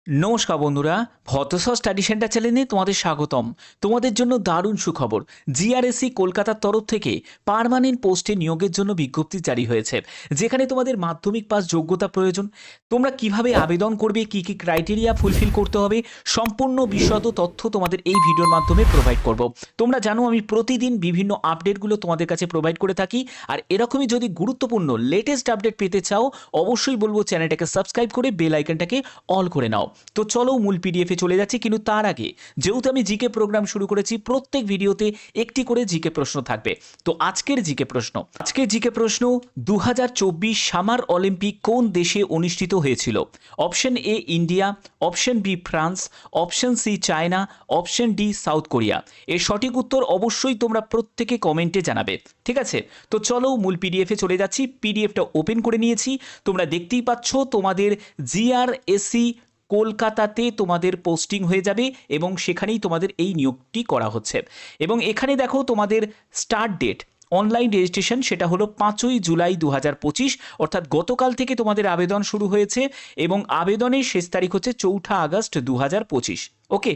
নমস্কার বন্ধুরা, ভদ্রসহ study centre চ্যানেলে তোমাদের স্বাগতম। তোমাদের জন্য দারুণ সুখবর। জিআরএসসি কলকাতার তরফ থেকে পার্মানেন্ট পোস্টে নিয়োগের জন্য বিজ্ঞপ্তি জারি হয়েছে, যেখানে তোমাদের মাধ্যমিক পাস যোগ্যতা প্রয়োজন। তোমরা কিভাবে আবেদন করবে, কি কি ক্রাইটেরিয়া ফুলফিল করতে হবে, সম্পূর্ণ বিশদ তথ্য তোমাদের এই ভিডিওর মাধ্যমে প্রোভাইড করব। তোমরা জানো আমি প্রতিদিন বিভিন্ন আপডেটগুলো তোমাদের কাছে প্রোভাইড করে থাকি, আর এরকমই যদি গুরুত্বপূর্ণ লেটেস্ট আপডেট পেতে চাও অবশ্যই বলবো চ্যানেলটাকে সাবস্ক্রাইব করে বেল আইকনটাকে অল করে নাও। তো চলো মূল পিডিএফে চলে যাচ্ছি, কিন্তু তার আগে যেহেতু আমি জিকে প্রোগ্রাম শুরু করেছি, প্রত্যেক ভিডিওতে একটি করে জিকে প্রশ্ন থাকবে। তো আজকের জিকে প্রশ্ন 2024 সামার অলিম্পিক কোন দেশে অনুষ্ঠিত হয়েছিল? Option A India, option B France, option C China, option D South Korea. এর সঠিক উত্তর অবশ্যই তোমরা প্রত্যেকে কমেন্টে জানাবে, ঠিক আছে? তো চলো মূল পিডিএফে চলে যাচ্ছি। পিডিএফটা ওপেন করে নিয়েছি, তোমরা দেখতেই পাচ্ছ তোমাদের জিআরএসসি কলকাতাতে তোমাদের পোস্টিং হয়ে যাবে এবং সেখানেই তোমাদের এই নিয়োগটি করা হচ্ছে। এবং এখানে দেখো তোমাদের স্টার্ট ডেট অনলাইন রেজিস্ট্রেশন সেটা হলো 5ই জুলাই 2025, অর্থাৎ গতকাল থেকে তোমাদের আবেদন শুরু হয়েছে এবং আবেদনের শেষ তারিখ হচ্ছে 4 আগস্ট 2025। ওকে,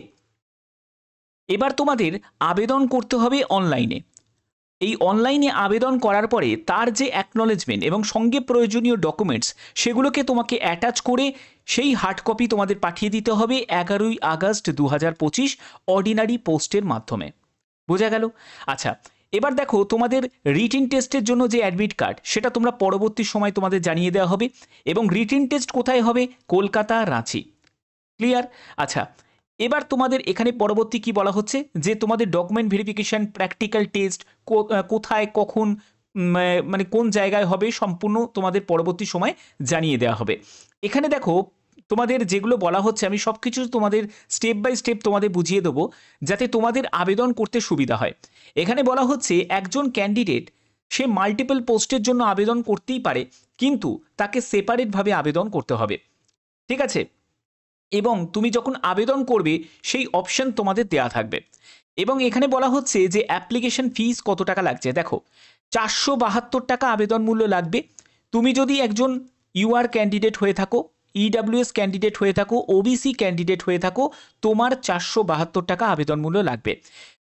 এবার তোমাদের আবেদন করতে হবে অনলাইনে। এই অনলাইনে আবেদন করার পরে তার যে অ্যাকনলেজমেন্ট এবং সঙ্গে প্রয়োজনীয় ডকুমেন্টস সেগুলোকে তোমাকে অ্যাটাচ করে সেই হার্ড কপি তোমাদের পাঠিয়ে দিতে হবে 11ই আগস্ট 2025 অর্ডিনারি পোস্টের মাধ্যমে। বোঝা গেল? আচ্ছা, এবার দেখো তোমাদের রিটিন টেস্টের জন্য যে অ্যাডমিট কার্ড সেটা তোমরা পরবর্তী সময় তোমাদের জানিয়ে দেওয়া হবে। এবং রিটিন টেস্ট কোথায় হবে? কলকাতা, রাঁচি। ক্লিয়ার? আচ্ছা, এবার তোমাদের এখানে পরবর্তী কি বলা হচ্ছে যে তোমাদের ডকুমেন্ট ভেরিফিকেশন, প্র্যাকটিক্যাল টেস্ট কোথায় কখন মানে কোন জায়গায় হবে সম্পূর্ণ তোমাদের পরবর্তী সময় জানিয়ে দেওয়া হবে। এখানে দেখো তোমাদের যেগুলো বলা হচ্ছে আমি সব কিছু তোমাদের স্টেপ বাই স্টেপ তোমাদের বুঝিয়ে দেবো যাতে তোমাদের আবেদন করতে সুবিধা হয়। এখানে বলা হচ্ছে একজন ক্যান্ডিডেট সে মাল্টিপল পোস্টের জন্য আবেদন করতেই পারে, কিন্তু তাকে সেপারেটভাবে আবেদন করতে হবে, ঠিক আছে? এবং তুমি যখন আবেদন করবে সেই অপশন তোমাদের দেয়া থাকবে। এবং এখানে বলা হচ্ছে যে অ্যাপ্লিকেশন ফিস কত টাকা লাগছে। দেখো 472 টাকা আবেদন মূল্য লাগবে। তুমি যদি একজন ইউআর ক্যান্ডিডেট হয়ে থাকো, ইডাব্লিউএস ক্যান্ডিডেট হয়ে থাকো, ওবিসি ক্যান্ডিডেট হয়ে থাকো, তোমার 472 টাকা আবেদন মূল্য লাগবে।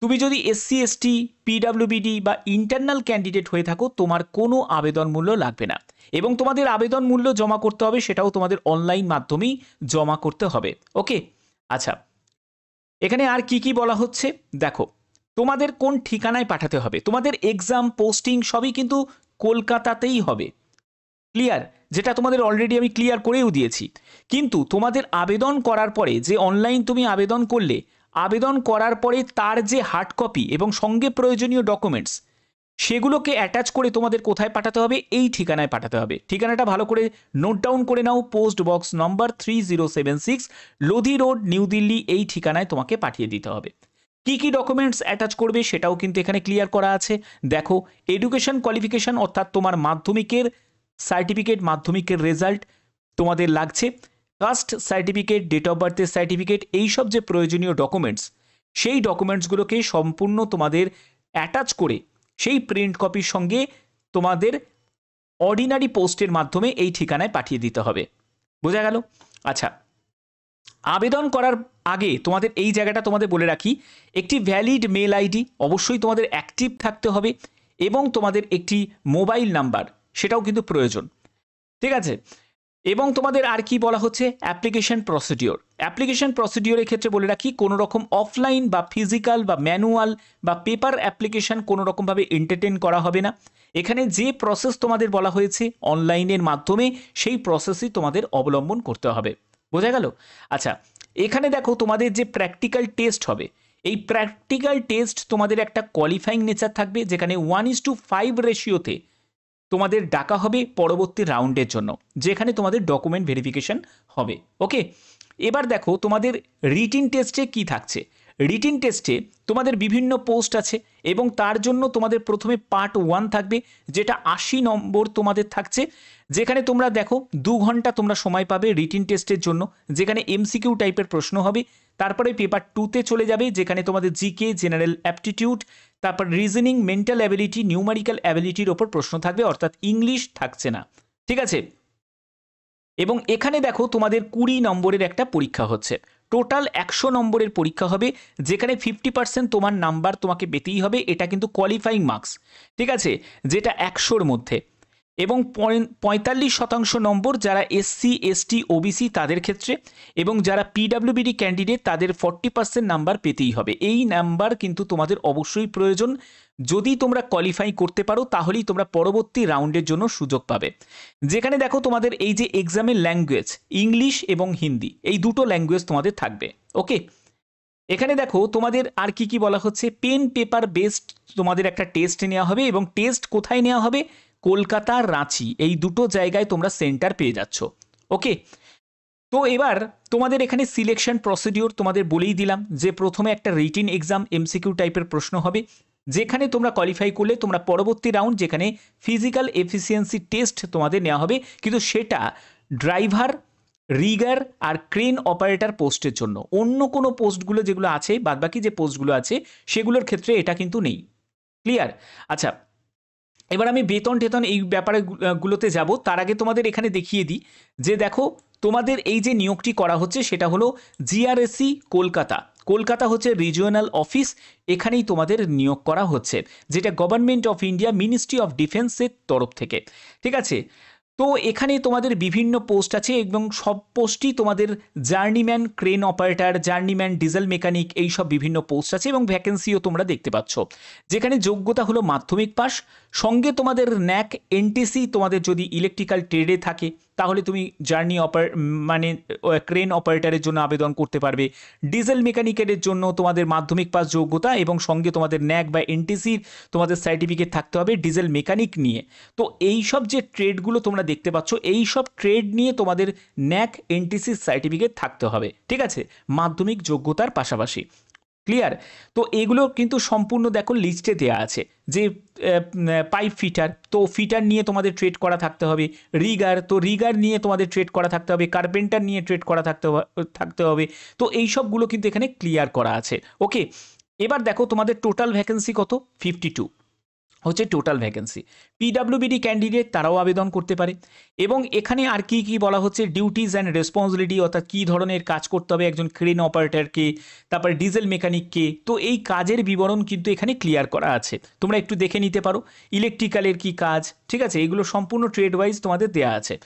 তুমি যদি এসসি এসটি, পিডাব্লিউবিডি বা ইন্টারনাল ক্যান্ডিডেট হয়ে থাকো তোমার কোনো আবেদন মূল্য লাগবে না। এবং তোমাদের আবেদন মূল্য জমা করতে হবে সেটাও তোমাদের অনলাইন মাধ্যমেই জমা করতে হবে। ওকে, আচ্ছা, এখানে আর কি কি বলা হচ্ছে দেখো, তোমাদের কোন ঠিকানায় পাঠাতে হবে। তোমাদের এক্সাম, পোস্টিং সবই কিন্তু কলকাতাতেই হবে। ক্লিয়ার? যেটা তোমাদের অলরেডি আমি ক্লিয়ার করেও দিয়েছি। কিন্তু তোমাদের আবেদন করার পরে যে অনলাইন তুমি আবেদন করলে, আবেদন করার পরে তার যে হার্ড কপি এবং সঙ্গে প্রয়োজনীয় ডকুমেন্টস সেগুলোকে অ্যাটাচ করে তোমাদের কোথায় পাঠাতে হবে? এই ঠিকানায় পাঠাতে হবে। ঠিকানাটা ভালো করে নোট ডাউন করে নাও। Post box number 3076, Lodhi road, New Delhi, এই ঠিকানায় তোমাকে পাঠিয়ে দিতে হবে। কি কি ডকুমেন্টস অ্যাটাচ করবে সেটাও কিন্তু এখানে ক্লিয়ার করা আছে। দেখো, এডুকেশন কোয়ালিফিকেশন অর্থাৎ তোমার মাধ্যমিকের সার্টিফিকেট, মাধ্যমিকের রেজাল্ট তোমাদের লাগছে, কাস্ট সার্টিফিকেট, ডেট অফ বার্থের সার্টিফিকেট, এইসব যে প্রয়োজনীয় ডকুমেন্টস সেই ডকুমেন্টসগুলোকে সম্পূর্ণ তোমাদের অ্যাটাচ করে সেই প্রিন্ট কপির সঙ্গে তোমাদের অর্ডিনারি পোস্টের মাধ্যমে এই ঠিকানায় পাঠিয়ে দিতে হবে। বোঝা গেল? আচ্ছা, আবেদন করার আগে তোমাদের এই জায়গাটা তোমাদের বলে রাখি, একটি ভ্যালিড মেল আইডি অবশ্যই তোমাদের অ্যাক্টিভ থাকতে হবে এবং তোমাদের একটি মোবাইল নাম্বার সেটাও কিন্তু প্রয়োজন, ঠিক আছে? এবং তোমাদের আর কি বলা হচ্ছে অ্যাপ্লিকেশন প্রসিডিওর। অ্যাপ্লিকেশন প্রসিডিওরের ক্ষেত্রে বলে রাখি কোনো রকম অফলাইন বা ফিজিক্যাল বা ম্যানুয়াল বা পেপার অ্যাপ্লিকেশন কোনো রকমভাবে এন্টারটেন করা হবে না। এখানে যে প্রসেস তোমাদের বলা হয়েছে অনলাইনের মাধ্যমে সেই প্রসেসই তোমাদের অবলম্বন করতে হবে। বোঝা গেল? আচ্ছা, এখানে দেখো তোমাদের যে প্র্যাকটিক্যাল টেস্ট হবে, এই প্র্যাকটিক্যাল টেস্ট তোমাদের একটা কোয়ালিফাইং নেচার থাকবে, যেখানে 1:5 রেশিওতে তোমাদের ডাকা হবে পরবর্তী রাউন্ডের জন্য, যেখানে তোমাদের ডকুমেন্ট ভেরিফিকেশন হবে। ওকে, এবার দেখো তোমাদের রিটিন টেস্টে কি থাকছে। রিটিন টেস্টে তোমাদের বিভিন্ন পোস্ট আছে এবং তার জন্য তোমাদের প্রথমে পার্ট 1 থাকবে, যেটা 80 নম্বর তোমাদের থাকছে, যেখানে তোমরা দেখো 2 ঘন্টা তোমরা সময় পাবে রিটিন টেস্টের জন্য, যেখানে এমসিকিউ টাইপের প্রশ্ন হবে। তারপরে পেপার 2তে চলে যাবে, যেখানে তোমাদের জিকে, জেনারেল অ্যাপটিটিউড, তারপর রিজনিং, মেন্টাল অ্যাবিলিটি, নিউমারিক্যাল অ্যাবিলিটির ওপর প্রশ্ন থাকবে, অর্থাৎ ইংলিশ থাকছে না, ঠিক আছে? এবং এখানে দেখো তোমাদের 20 নম্বরের একটা পরীক্ষা হচ্ছে। টোটাল 100 নম্বরের পরীক্ষা হবে, যেখানে 50% তোমার নাম্বার তোমাকে পেতেই হবে। এটা কিন্তু কোয়ালিফাইং মার্কস, ঠিক আছে, যেটা 100-র মধ্যে। এবং 45% নম্বর যারা এসসি এসটি ওবিসি তাদের ক্ষেত্রে, এবং যারা পিডাব্লিউবিডি ক্যান্ডিডেট তাদের 40% নাম্বার পেতেই হবে। এই নাম্বার কিন্তু তোমাদের অবশ্যই প্রয়োজন। যদি তোমরা কোয়ালিফাই করতে পারো তাহলেই তোমরা পরবর্তী রাউন্ডের জন্য সুযোগ পাবে। যেখানে দেখো তোমাদের এই যে এক্সামের ল্যাঙ্গুয়েজ, ইংলিশ এবং হিন্দি, এই দুটো ল্যাঙ্গুয়েজ তোমাদের থাকবে। ওকে, এখানে দেখো তোমাদের আর কি কি বলা হচ্ছে, পেন পেপার বেসড তোমাদের একটা টেস্ট নেওয়া হবে, এবং টেস্ট কোথায় নেওয়া হবে, কলকাতা, রাঁচি, এই দুটো জায়গায় তোমরা সেন্টার পেয়ে যাচ্ছ। ওকে, তো এবার তোমাদের এখানে সিলেকশন প্রসিডিওর তোমাদের বলেই দিলাম যে প্রথমে একটা রিটিন এক্সাম এমসিকিউ টাইপের প্রশ্ন হবে, যেখানে তোমরা কোয়ালিফাই করলে তোমরা পরবর্তী রাউন্ড যেখানে ফিজিক্যাল এফিসিয়েন্সি টেস্ট তোমাদের নেওয়া হবে, কিন্তু সেটা ড্রাইভার, রিগার আর ক্রেন অপারেটর পোস্টের জন্য। অন্য কোনো পোস্টগুলো যেগুলো আছে, বাদবাকি যে পোস্টগুলো আছে সেগুলোর ক্ষেত্রে এটা কিন্তু নেই। ক্লিয়ার? আচ্ছা, এবার আমি বেতন টেতন এই ব্যাপারে গুলোতে যাব, তার আগে তোমাদের এখানে দেখিয়ে দিই যে দেখো তোমাদের এই যে নিয়োগটি করা হচ্ছে সেটা হলো জিআরএসসি কলকাতা। কলকাতা হচ্ছে রিজিওনাল অফিস, এখানেই তোমাদের নিয়োগ করা হচ্ছে, যেটা government of India ministry of ডিফেন্সের তরফ থেকে। ঠিক আছে, তো এখানে তোমাদের বিভিন্ন পোস্ট আছে, এবং সব পোস্টই তোমাদের journeyman crane operator, journeyman diesel mechanic, এই সব বিভিন্ন পোস্ট আছে, এবং ভ্যাকেন্সিও তোমরা দেখতে পাচ্ছ। যেখানে যোগ্যতা হলো মাধ্যমিক পাস, সঙ্গে তোমাদের ন্যাক এনটিসি তোমাদের যদি ইলেকট্রিক্যাল ট্রেডে থাকে তাহলে তুমি মানে ক্রেন অপারেটরের জন্য আবেদন করতে পারবে। ডিজেল মেকানিকের জন্য তোমাদের মাধ্যমিক পাস যোগ্যতা, এবং সঙ্গে তোমাদের ন্যাক বা এনটিসির তোমাদের সার্টিফিকেট থাকতে হবে ডিজেল মেকানিক নিয়ে। তো এই সব যে ট্রেডগুলো তোমরা দেখতে পাচ্ছ, এই সব ট্রেড নিয়ে তোমাদের ন্যাক এনটিসির সার্টিফিকেট থাকতে হবে, ঠিক আছে, মাধ্যমিক যোগ্যতার পাশাপাশি। ক্লিয়ার? তো এগুলো কিন্তু সম্পূর্ণ দেখো লিস্টে দেওয়া আছে, যে পাইপ ফিটার, তো ফিটার নিয়ে তোমাদের ট্রেড করা থাকতে হবে। রিগার, তো রিগার নিয়ে তোমাদের ট্রেড করা থাকতে হবে। কার্পেন্টার নিয়ে ট্রেড করা থাকতে হবে। তো এই সবগুলো কিন্তু এখানে ক্লিয়ার করা আছে। ওকে, এবার দেখো তোমাদের টোটাল ভ্যাকেন্সি কত, 52 হচ্ছে টোটাল ভ্যাকেন্সি। পিডাব্লিউবিডি ক্যান্ডিডেট তারাও আবেদন করতে পারে। এবং এখানে আর কি কি বলা হচ্ছে, ডিউটিজ অ্যান্ড রেসপন্সিবিলিটি, অর্থাৎ কী ধরনের কাজ করতে হবে একজন ক্রেন অপারেটরকে, তারপর ডিজেল মেকানিককে, তো এই কাজের বিবরণ কিন্তু এখানে ক্লিয়ার করা আছে, তোমরা একটু দেখে নিতে পারো। ইলেকট্রিক্যালের কি কাজ, ঠিক আছে, এগুলো সম্পূর্ণ ট্রেড ওয়াইজ তোমাদের দেওয়া আছে।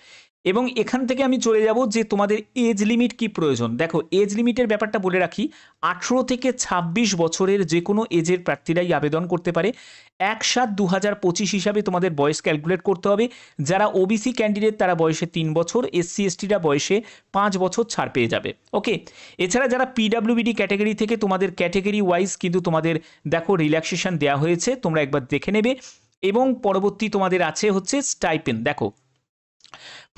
এবং এখান থেকে আমি চলে যাব যে তোমাদের এজ লিমিট কি প্রয়োজন। দেখো এজ লিমিটের ব্যাপারটা বলে রাখি, 18 থেকে 26 বছরের যে কোনো এজের প্রার্থীরাই আবেদন করতে পারে। 1/7/2025 হিসাবে তোমাদের বয়স ক্যালকুলেট করতে হবে। যারা ওবিসি ক্যান্ডিডেট তারা বয়সে 3 বছর, এসসি এসটিরা বয়সে 5 বছর ছাড় পেয়ে যাবে। ওকে, এছাড়া যারা পিডাব্লিউবিডি ক্যাটাগরি থেকে, তোমাদের ক্যাটাগরি ওয়াইজ কিন্তু তোমাদের দেখো রিল্যাক্সেশন দেওয়া হয়েছে, তোমরা একবার দেখে নেবে। এবং পরবর্তী তোমাদের আছে হচ্ছে স্টাইপেন্ড। দেখো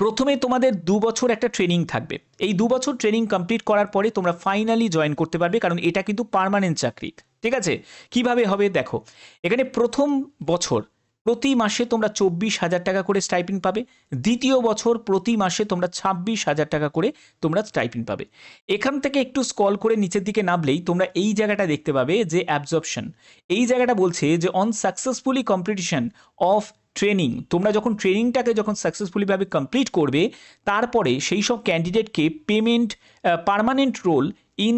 প্রথমে তোমাদের 2 বছর একটা ট্রেনিং থাকবে, এই 2 বছর ট্রেনিং কমপ্লিট করার পরে তোমরা ফাইনালি জয়েন করতে পারবে, কারণ এটা কিন্তু পার্মানেন্ট চাকরি। ঠিক আছে, কিভাবে হবে দেখো, এখানে প্রথম বছর প্রতি মাসে তোমরা 24,000 টাকা করে স্টাইপেন্ড পাবে। দ্বিতীয় বছর প্রতি মাসে তোমরা 26,000 টাকা করে তোমরা স্টাইপেন্ড পাবে। এখান থেকে একটু স্ক্রল করে নিচের দিকে নামলেই তোমরা এই জায়গাটা দেখতে পাবে যে অ্যাবজর্পশন, এই জায়গাটা বলছে যে on successfully completion of training, তোমরা যখন ট্রেনিংটাকে যখন সাকসেসফুলিভাবে কমপ্লিট করবে, তারপরে সেই সব ক্যান্ডিডেটকে payment permanent role in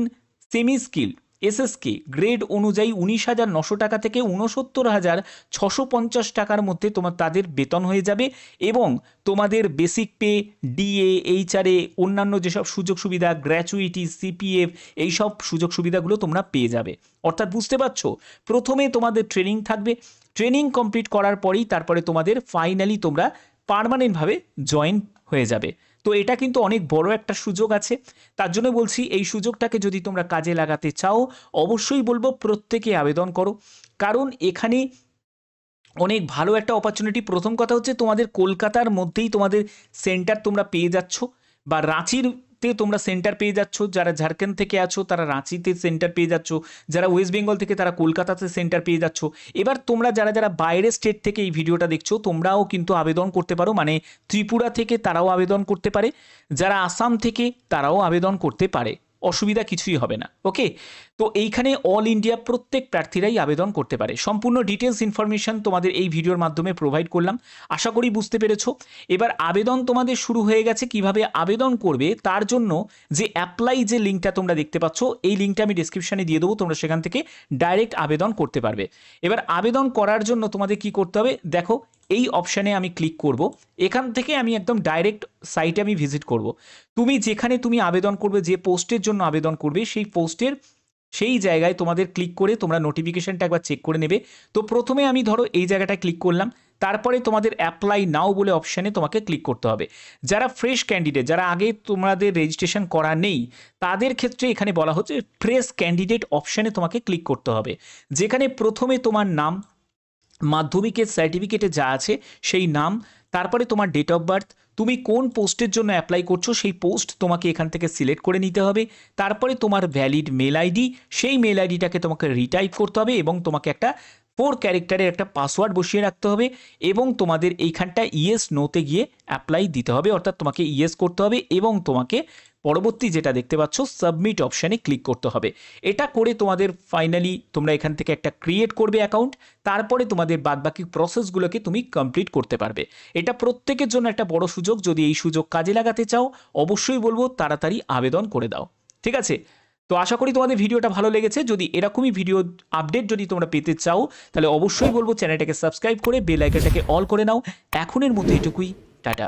semi skill SSK grade অনুযায়ী 19,900 টাকা থেকে 69,650 টাকার মধ্যে তাদের বেতন হয়ে যাবে। এবং তোমাদের বেসিক পে, ডিএ, এইচআরএ, অন্যান্য যেসব সুযোগ সুবিধা, গ্র্যাচুইটি, সিপিএফ, এই সব সুযোগ সুবিধাগুলো তোমরা পেয়ে যাবে। অর্থাৎ বুঝতে পারছো, প্রথমে তোমাদের ট্রেনিং থাকবে, ট্রেনিং কমপ্লিট করার পরেই তারপরে তোমাদের ফাইনালি তোমরা পার্মানেন্টভাবে জয়েন হয়ে যাবে। তো এটা কিন্তু অনেক বড় একটা সুযোগ আছে, তার জন্য বলছি এই সুযোগটাকে যদি তোমরা কাজে লাগাতে চাও অবশ্যই বলবো প্রত্যেকে আবেদন করো, কারণ এখানে অনেক ভালো একটা অপরচুনিটি। প্রথম কথা হচ্ছে তোমাদের কলকাতার মধ্যেই তোমাদের সেন্টার তোমরা পেয়ে যাচ্ছ, বা রাঁচিতে তোমরা সেন্টার পেয়ে যাচ্ছ। যারা ঝাড়খণ্ড থেকে আছো তারা রাঁচিতে সেন্টার পেয়ে যাচ্ছ, যারা ওয়েস্ট বেঙ্গল থেকে তারা কলকাতাতে সেন্টার পেয়ে যাচ্ছ। এবার তোমরা যারা যারা বাইরের স্টেট থেকে এই ভিডিওটা দেখছো তোমরাও কিন্তু আবেদন করতে পারো, মানে ত্রিপুরা থেকে তারাও আবেদন করতে পারে, যারা আসাম থেকে তারাও আবেদন করতে পারে। অসুবিধা কিছুই হবে না। ওকে, তো এইখানে অল ইন্ডিয়া প্রত্যেক প্রার্থীরাই আবেদন করতে পারে। সম্পূর্ণ ডিটেলস ইনফরমেশন তোমাদের এই ভিডিওর মাধ্যমে প্রোভাইড করলাম, আশা করি বুঝতে পেরেছো। এবার আবেদন তোমাদের শুরু হয়ে গেছে। কিভাবে আবেদন করবে তার জন্য যে অ্যাপ্লাই যে লিঙ্কটা তোমরা দেখতে পাচ্ছ, এই লিঙ্কটা আমি ডিসক্রিপশনে দিয়ে দেবো, তোমরা সেখান থেকে ডাইরেক্ট আবেদন করতে পারবে। এবার আবেদন করার জন্য তোমাদের কি করতে হবে দেখো, এই অপশানে আমি ক্লিক করব। এখান থেকে আমি একদম ডাইরেক্ট সাইটে আমি ভিজিট করব। তুমি যেখানে তুমি আবেদন করবে, যে পোস্টের জন্য আবেদন করবে, সেই পোস্টের সেই জায়গায় তোমাদের ক্লিক করে তোমরা নোটিফিকেশনটা একবার চেক করে নেবে। তো প্রথমে আমি ধরো এই জায়গাটায় ক্লিক করলাম, তারপরে তোমাদের অ্যাপ্লাই নাও বলে অপশানে তোমাকে ক্লিক করতে হবে। যারা ফ্রেশ ক্যান্ডিডেট, যারা আগে তোমাদের রেজিস্ট্রেশন করা নেই, তাদের ক্ষেত্রে এখানে বলা হচ্ছে ফ্রেশ ক্যান্ডিডেট অপশানে তোমাকে ক্লিক করতে হবে, যেখানে প্রথমে তোমার নাম, মাধ্যমিকের সার্টিফিকেটে যা আছে সেই নাম, তারপরে তোমার ডেট অফ বার্থ, তুমি কোন পোস্টের জন্য অ্যাপ্লাই করছো সেই পোস্ট তোমাকে এখান থেকে সিলেক্ট করে নিতে হবে, তারপরে তোমার ভ্যালিড মেল আইডি, সেই মেল আইডিটাকে তোমাকে রিটাইপ করতে হবে এবং তোমাকে একটা 4 ক্যারেক্টারের একটা পাসওয়ার্ড বসিয়ে রাখতে হবে এবং তোমাদের এইখানটা ইয়েস নোতে গিয়ে অ্যাপ্লাই দিতে হবে, অর্থাৎ তোমাকে ইয়েস করতে হবে এবং তোমাকে পরবর্তী যেটা দেখতে পাচ্ছ সাবমিট অপশানে ক্লিক করতে হবে। এটা করে তোমাদের ফাইনালি তোমরা এখান থেকে একটা ক্রিয়েট করবে অ্যাকাউন্ট, তারপরে তোমাদের বাদবাকি প্রসেসগুলোকে তুমি কমপ্লিট করতে পারবে। এটা প্রত্যেকের জন্য একটা বড় সুযোগ, যদি এই সুযোগ কাজে লাগাতে চাও অবশ্যই বলবো তাড়াতাড়ি আবেদন করে দাও। ঠিক আছে, তো আশা করি তোমাদের ভিডিওটা ভালো লেগেছে। যদি এরকমই ভিডিও আপডেট যদি তোমরা পেতে চাও তাহলে অবশ্যই বলবো চ্যানেলটাকে সাবস্ক্রাইব করে বেল আইকনটাকে অল করে নাও। এখনের মতো এটুকুই, টাটা।